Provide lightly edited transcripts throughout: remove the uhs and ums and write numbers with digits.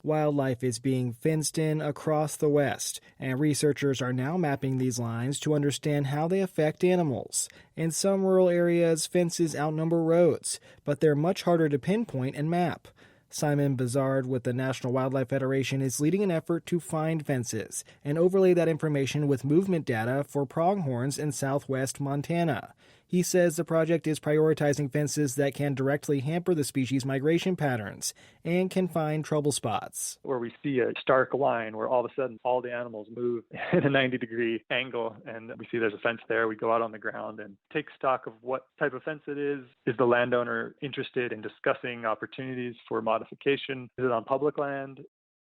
Wildlife is being fenced in across the West, and researchers are now mapping these lines to understand how they affect animals. In some rural areas, fences outnumber roads, but they're much harder to pinpoint and map. Simon Bizard with the National Wildlife Federation is leading an effort to find fences and overlay that information with movement data for pronghorns in southwest Montana. He says the project is prioritizing fences that can directly hamper the species' migration patterns and can find trouble spots. Where we see a stark line where all of a sudden all the animals move in a 90-degree angle and we see there's a fence there, we go out on the ground and take stock of what type of fence it is. Is the landowner interested in discussing opportunities for modification? Is it on public land?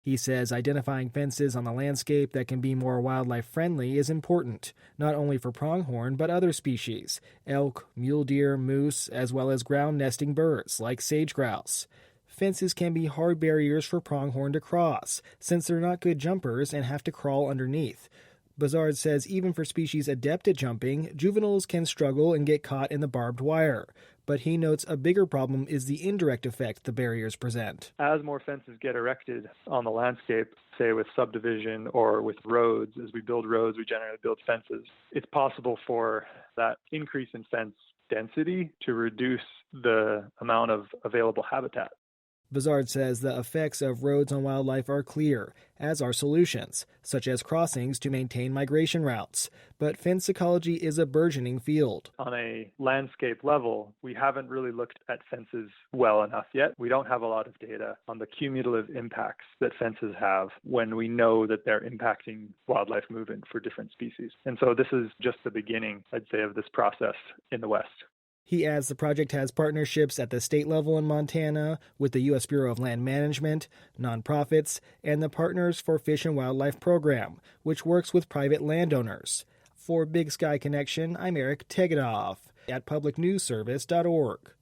He says identifying fences on the landscape that can be more wildlife friendly is important, not only for pronghorn but other species, elk, mule deer, moose, as well as ground nesting birds like sage grouse. Fences can be hard barriers for pronghorn to cross, since they're not good jumpers and have to crawl underneath. Bizard says even for species adept at jumping, juveniles can struggle and get caught in the barbed wire. But he notes a bigger problem is the indirect effect the barriers present. As more fences get erected on the landscape, say with subdivision or with roads, as we build roads, we generally build fences. It's possible for that increase in fence density to reduce the amount of available habitat. Bizard says the effects of roads on wildlife are clear, as are solutions, such as crossings to maintain migration routes. But fence ecology is a burgeoning field. On a landscape level, we haven't really looked at fences well enough yet. We don't have a lot of data on the cumulative impacts that fences have when we know that they're impacting wildlife movement for different species. And so this is just the beginning, I'd say, of this process in the West. He adds the project has partnerships at the state level in Montana with the U.S. Bureau of Land Management, nonprofits, and the Partners for Fish and Wildlife program, which works with private landowners. For Big Sky Connection, I'm Eric Tegedoff at publicnewsservice.org.